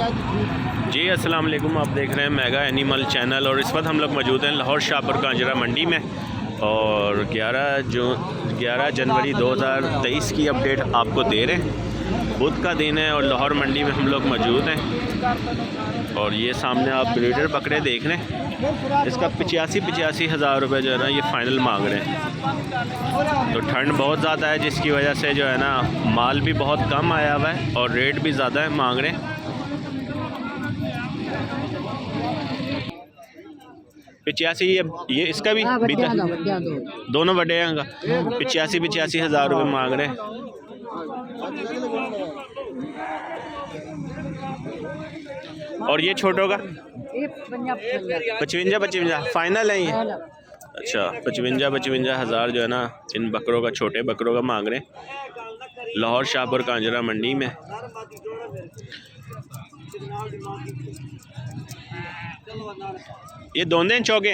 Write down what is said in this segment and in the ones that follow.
जी अस्सलाम वालेकुम, आप देख रहे हैं मेगा एनिमल चैनल और इस वक्त हम लोग मौजूद हैं लाहौर शाहपुर कांजरा मंडी में और 11 जनवरी 2023 की अपडेट आपको दे रहे हैं। बुध का दिन है और लाहौर मंडी में हम लोग मौजूद हैं और ये सामने आप ब्रीडर बकरे देख रहे हैं। इसका 85 हज़ार रुपये जो है ना ये फ़ाइनल मांग रहे हैं। तो ठंड बहुत ज़्यादा है जिसकी वजह से जो है ना माल भी बहुत कम आया हुआ है और रेट भी ज़्यादा है मांग रहे हैं। 85 ये इसका भी दोनों बड़े हैं का 85 हज़ार रुपये मांग रहे हैं। और ये छोटों का 55 फाइनल है ये। अच्छा 55 हज़ार जो है ना इन बकरों का, छोटे बकरों का मांग रहे हैं लाहौर शाहपुर कांजरा मंडी में। ये दोनों चौके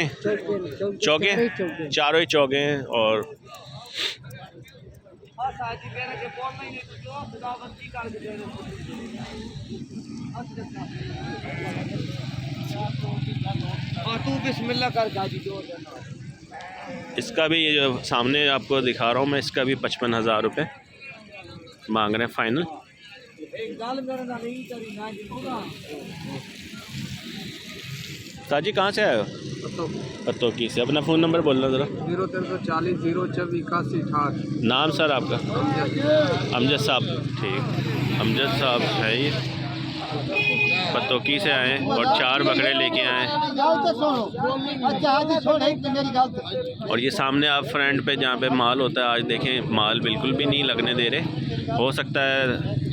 चारों ही चौके हैं। और बिस्मिल्लाह कर इसका भी ये जो सामने आपको दिखा रहा हूँ मैं, इसका भी 55 हज़ार रुपये मांग रहे हैं फाइनल। साजी कहाँ से आए हो? पत्तोकी से। अपना फ़ोन नंबर बोलना ज़रा। 0340 024 81 नाम सर आपका? अमजद साहब। ठीक, अमजद साहब है ये, पत्तोकी से आए और 4 बकरे लेके आए। और ये सामने आप फ्रंट पे जहाँ पे माल होता है, आज देखें माल बिल्कुल भी नहीं लगने दे रहे। हो सकता है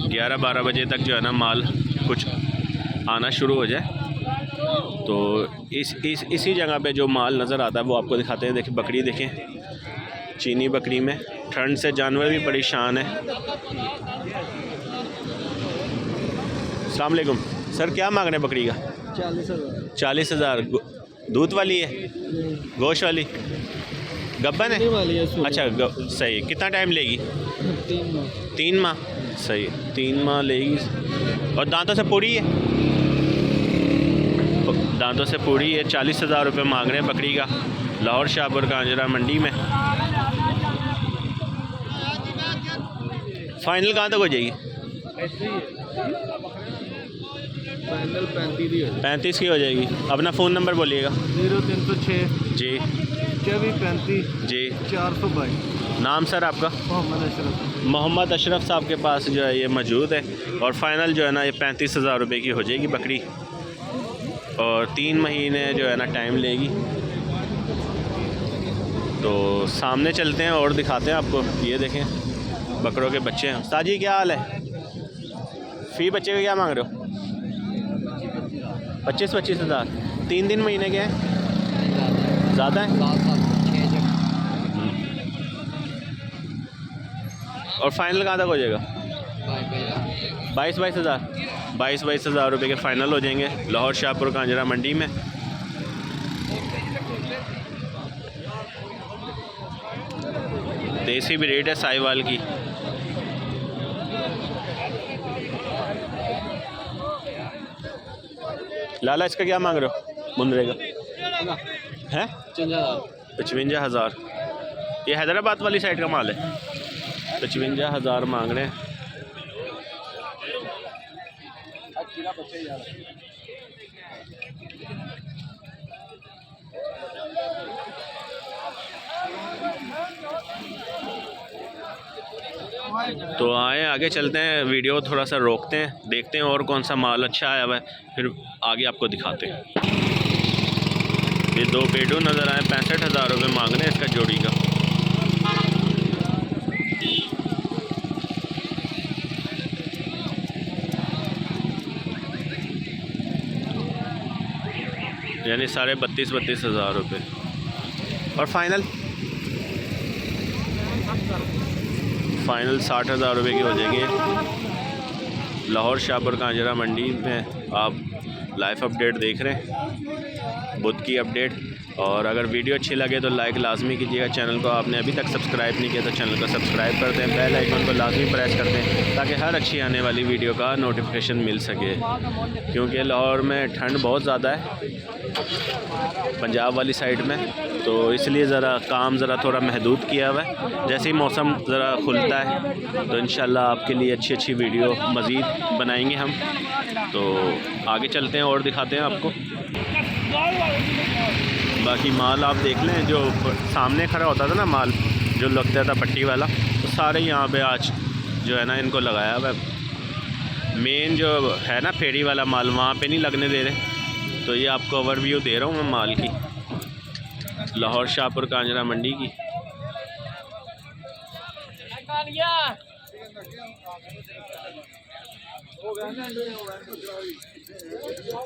11-12 बजे तक जो है ना माल कुछ आना शुरू हो जाए। तो इसी जगह पे जो माल नज़र आता है वो आपको दिखाते हैं। देखिए बकरी देखें, चीनी बकरी में ठंड से जानवर भी परेशान है। अस्सलाम वालेकुम सर, क्या मांग रहे हैं बकरी का? 40 हज़ार। दूध वाली है, गोश्त वाली, गब्बन है? अच्छा सही। कितना टाइम लेगी? 3 माह। सही, 3 माह लेगी। और दांतों से पूरी है? दांतों से पूरी है। 40 हज़ार रुपये मांग रहे हैं बकरी का लाहौर शाहपुर कांजरा मंडी में। फाइनल कहाँ तक हो जाएगी? फाइनल 35 की हो जाएगी। अपना फ़ोन नंबर बोलिएगा। 0306 जी 2435 जी 422। नाम सर आपका? मोहम्मद अशरफ साहब के पास जो है ये मौजूद है और फ़ाइनल जो है ना ये 35 हज़ार रुपये की हो जाएगी बकरी और 3 महीने जो है ना टाइम लेगी। तो सामने चलते हैं और दिखाते हैं आपको। ये देखें बकरों के बच्चे हैं। उस्ताद जी क्या हाल है? फ़ी बच्चे का क्या मांग रहे हो? 25 हज़ार। 3 महीने के हैं? ज़्यादा है। और फाइनल कहाँ तक हो जाएगा? 22 हज़ार रुपये के फ़ाइनल हो जाएंगे लाहौर शाहपुर कांजरा मंडी में। देसी ब्रीड है साहिवाल की। लाला इसका क्या मांग रहे हो? मुंदरे का है 55 हज़ार। ये हैदराबाद वाली साइड का माल है। 55 हज़ार मांग रहे हैं। तो आए आगे चलते हैं, वीडियो थोड़ा सा रोकते हैं, देखते हैं और कौन सा माल अच्छा आया हुआ है, फिर आगे आपको दिखाते हैं। ये 2 बेडू नज़र आए। 65 हज़ार रुपये मांग रहे हैं इसका जोड़ी का। यानी सारे 32 हज़ार रुपये। और फाइनल 60 हज़ार रुपये की हो जाएंगे लाहौर शाहपुर कांजरा मंडी में। आप लाइव अपडेट देख रहे हैं, बुध की अपडेट। और अगर वीडियो अच्छी लगे तो लाइक लाजमी कीजिएगा। चैनल को आपने अभी तक सब्सक्राइब नहीं किया तो चैनल को सब्सक्राइब कर दें, बेल आइकन को लाजमी प्रेस कर दें ताकि हर अच्छी आने वाली वीडियो का नोटिफिकेशन मिल सके। क्योंकि लाहौर में ठंड बहुत ज़्यादा है, पंजाब वाली साइड में, तो इसलिए ज़रा काम ज़रा थोड़ा महदूद किया हुआ है। जैसे ही मौसम ज़रा खुलता है तो इंशाल्लाह आपके लिए अच्छी वीडियो मज़ीद बनाएंगे हम। तो आगे चलते हैं और दिखाते हैं आपको। बाकी माल आप देख लें, जो सामने खड़ा होता था ना माल, जो लगता था पट्टी वाला, तो सारे यहाँ पे आज जो है ना इनको लगाया हुआ है। मेन जो है ना फेरी वाला माल वहाँ पे नहीं लगने दे रहे। तो ये आपको ओवरव्यू दे रहा हूँ मैं माल की, लाहौर शाहपुर कांजरा मंडी की।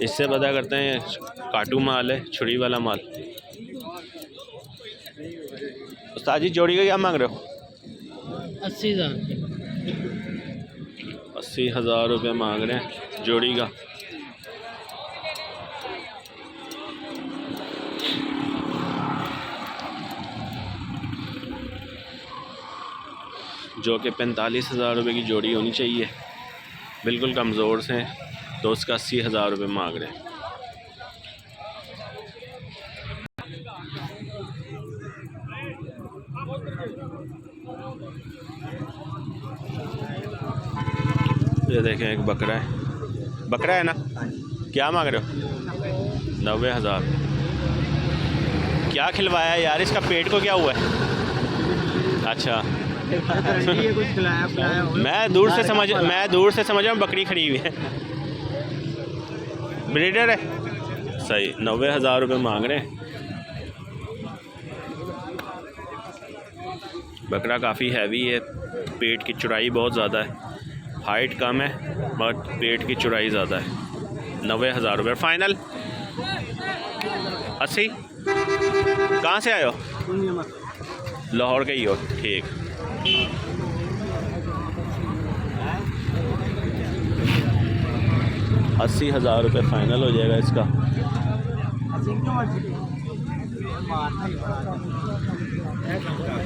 इससे पता करते हैं काटू माल है, छुरी वाला माल। उस्ताद जी जोड़ी का क्या मांग रहे हो? 80,000। 80,000 रुपये मांग रहे हैं जोड़ी का। जो कि 45,000 रुपये की जोड़ी होनी चाहिए। बिल्कुल कमज़ोर से हैं तो उसका 80,000 रुपये मांग रहे हैं। ये देखें एक बकरा है ना, क्या मांग रहे हो? 90,000। क्या खिलवाया यार, इसका पेट को क्या हुआ है? अच्छा मैं दूर से समझ रहा हूँ बकरी खड़ी हुई है, ब्रीडर है। सही 90,000 रुपये मांग रहे हैं। बकरा काफ़ी हैवी है, पेट की चौड़ाई बहुत ज़्यादा है, हाइट कम है बट पेट की चौड़ाई ज़्यादा है। 90,000 रुपये फाइनल। 80। कहाँ से आए हो? लाहौर के ही हो? ठीक। 80,000 रुपये फ़ाइनल हो जाएगा इसका।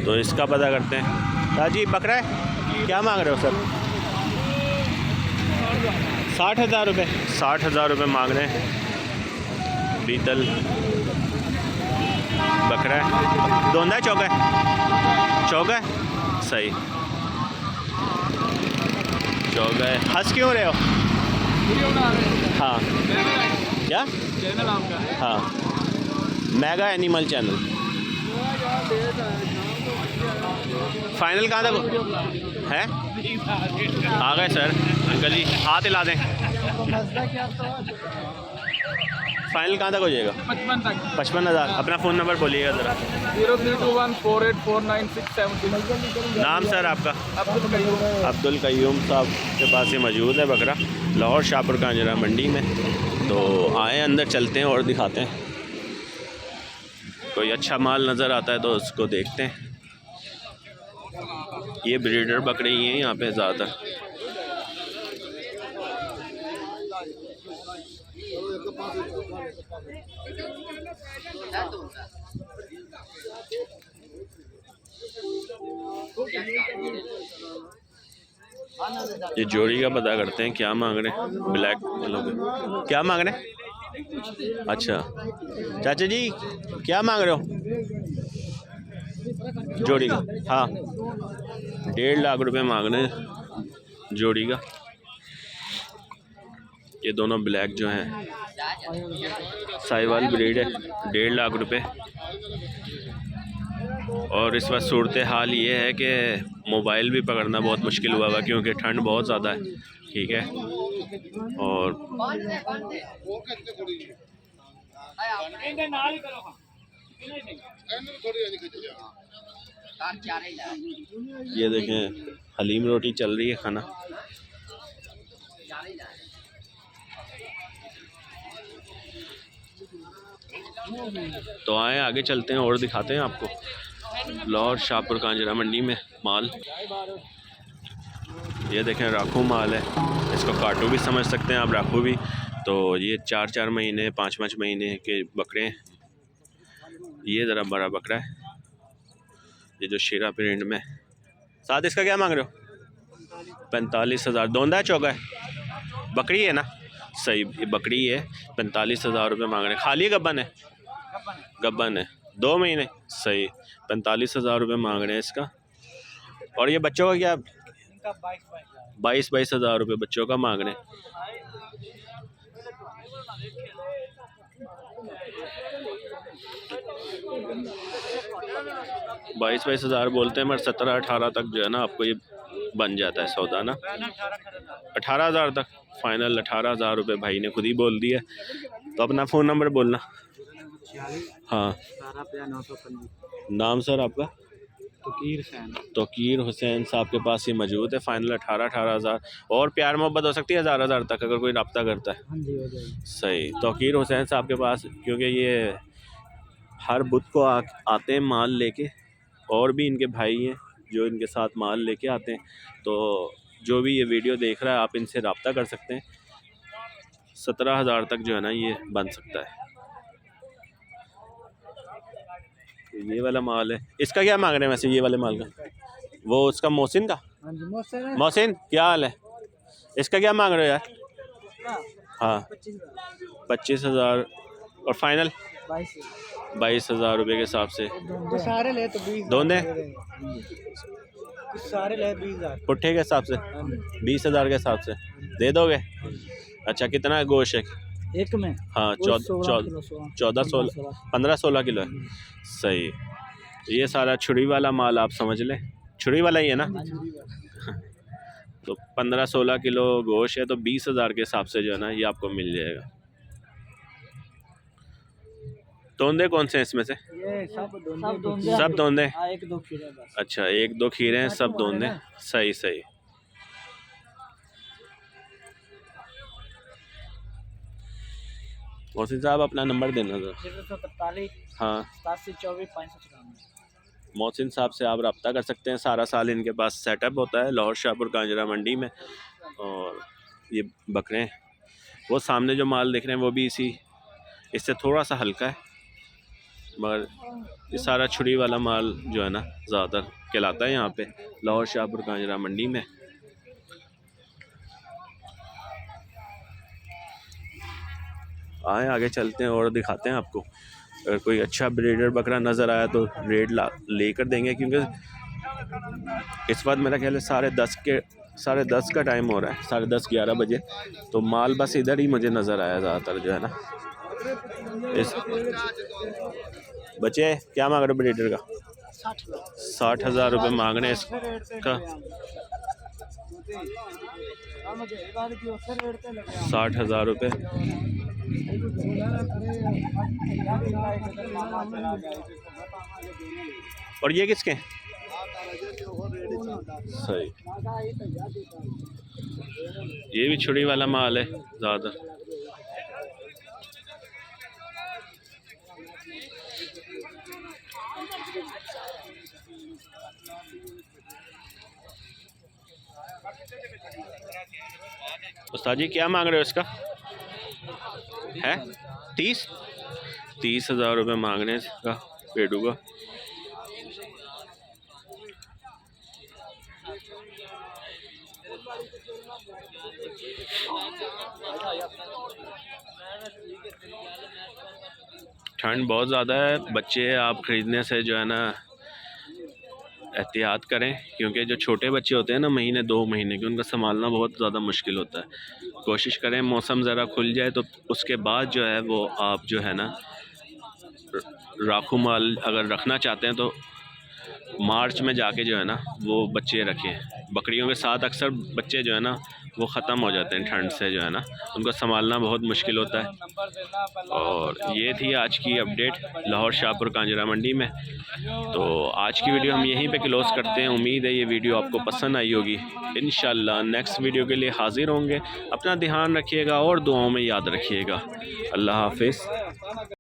तो इसका पता करते हैं। राजी बकरा है, क्या मांग रहे हो सर? 60,000 रुपये। 60,000 रुपये मांग रहे हैं। बीतल बकरा है, दोंदा चौका है? चौका है, सही चौका है। हंस क्यों रहे हो? हाँ क्या? चैनल आपका? हाँ मेगा एनिमल चैनल। फाइनल कहाँ तक है? आ गए सर। अंकल जी हाथ हिला दें। फाइनल कहाँ तक हो जाएगा? 55 तक। 55,000। अपना फ़ोन नंबर बोलिएगा ज़रा। 0321484967। नाम सर आपका? अब्दुल कयूम। अब्दुल कयूम साहब के पास ये मौजूद है बकरा, लाहौर शाहपुर कांजरा मंडी में। तो आए अंदर चलते हैं और दिखाते हैं। कोई अच्छा माल नज़र आता है तो उसको देखते हैं। ये ब्रीडर बकरे ही हैं यहाँ पे ज़्यादातर। ये जोड़ी का पता करते हैं क्या मांग रहे हैं। ब्लैक लोग क्या मांग रहे हैं? अच्छा चाचा जी क्या मांग रहे हो जोड़ी का? हाँ 1.5 लाख रुपए मांग रहे हैं जोड़ी का। ये दोनों ब्लैक जो हैं साहिवाल ब्रीड है। 1.5 लाख रुपए। और इस वक्त सूरत हाल ये है कि मोबाइल भी पकड़ना बहुत मुश्किल हुआ हुआ क्योंकि ठंड बहुत ज़्यादा है। ठीक है। और ये देखें हलीम रोटी चल रही है खाना। तो आए आगे चलते हैं और दिखाते हैं आपको लाहौर शाहपुर कांजरा मंडी में माल। ये देखें राखू माल है, इसको काटू भी समझ सकते हैं आप, राखू भी। तो ये 4-4 महीने 5-5 महीने के बकरे हैं। ये ज़रा बड़ा बकरा है, ये जो शीरा प्रिंट में। साथ इसका क्या मांग रहे हो? 45,000। दोंदा है चौका है? बकरी है ना? सही, ये बकरी है। 45,000 रुपये मांग रहे हैं। खाली गब्बन है? गब्बन है, 2 महीने। सही, 45,000 रुपये मांग रहे हैं इसका। और ये बच्चों का क्या? 22,000 रुपये बच्चों का मांग रहे हैं। बाईस हज़ार बोलते हैं, मगर 17-18 तक जो है ना आपको ये बन जाता है सौदा ना। 18,000 तक फाइनल। 18,000 रुपये भाई ने खुद ही बोल दिया। तो अपना फ़ोन नंबर बोलना। हाँ, नाम सर आपका? तोकीर हुसैन साहब के पास ये मौजूद है। फाइनल 18,000। और प्यार मोहब्बत हो सकती है 1,000 तक अगर कोई रब्ता करता है। सही, तोकीर हुसैन साहब के पास, क्योंकि ये हर बुध को आते हैं माल लेके, और भी इनके भाई हैं जो इनके साथ माल लेके आते हैं। तो जो भी ये वीडियो देख रहा है आप इनसे रब्ता कर सकते हैं। 17,000 तक जो है ना ये बन सकता है। ये वाला माल है, इसका क्या मांग रहे हैं वैसे? ये वाले माल का, वो उसका मोहसिन का। मोहसिन क्या हाल है? इसका क्या मांग रहे हो यार? हाँ, 25,000। और फाइनल 22,000 रुपये के हिसाब से। सारे ले तो 20 दोनों सारे ले 20,000 पुट्ठे के हिसाब से 20,000 के हिसाब से दे दोगे? अच्छा, कितना है गोश्त एक में? हाँ, 15-16 किलो है। सही, ये सारा छुरी वाला माल आप समझ लें, छुरी वाला ही है ना। तो 15-16 किलो गोश्त है, तो 20,000 के हिसाब से जो है ना ये आपको मिल जाएगा। तोंदे कौन से हैं इसमें से? ये सब दोंदे। 1-2 खीरे बस। अच्छा, 1-2 खीरे हैं, सब दोंदे। सही सही। मोहसिन साहब अपना नंबर देना था। 043 हाँ, 87 24 594। मोहसिन साहब से आप रब्ता कर सकते हैं। सारा साल इनके पास सेटअप होता है लाहौर शाहपुर कांजरा मंडी में। और ये बकरे हैं, वो सामने जो माल देख रहे हैं वो भी इससे थोड़ा सा हल्का है, मगर ये सारा छुरी वाला माल जो है ना ज़्यादातर कहलाता है यहाँ पे लाहौर शाहपुर कांजरा मंडी में। आए आगे चलते हैं और दिखाते हैं आपको। अगर कोई अच्छा ब्रीडर बकरा नज़र आया तो रेट लेकर देंगे, क्योंकि इस वक्त मेरा ख्याल है 10:30 का टाइम हो रहा है, 10:30-11 बजे। तो माल बस इधर ही मुझे नज़र आया ज़्यादातर जो है ना। इस बच्चे क्या मांग रहे ब्रीडर का? 60,000 रुपये मांग रहे हैं इसका। 60,000 रुपये। और ये किसके हैं? सही, ये भी छुरी वाला माल है ज़्यादा। उस्ताद जी क्या मांग रहे हो इसका? है 30,000 रुपये मांग रहे हैं इसका पेडू का। ठंड बहुत ज़्यादा है, बच्चे आप ख़रीदने से जो है ना एहतियात करें, क्योंकि जो छोटे बच्चे होते हैं ना 1-2 महीने के, उनका संभालना बहुत ज़्यादा मुश्किल होता है। कोशिश करें मौसम ज़रा खुल जाए तो उसके बाद जो है वो आप जो है ना राखू माल अगर रखना चाहते हैं तो मार्च में जाके जो है ना वो बच्चे रखें। बकरियों के साथ अक्सर बच्चे जो है ना वो ख़त्म हो जाते हैं ठंड से, जो है ना उनको संभालना बहुत मुश्किल होता है। और ये थी आज की अपडेट लाहौर शाहपुर कांजरा मंडी में। तो आज की वीडियो हम यहीं पे क्लोज़ करते हैं। उम्मीद है ये वीडियो आपको पसंद आई होगी। इंशाल्लाह नेक्स्ट वीडियो के लिए हाज़िर होंगे। अपना ध्यान रखिएगा और दुआओं में याद रखिएगा। अल्लाह हाफ़िज़।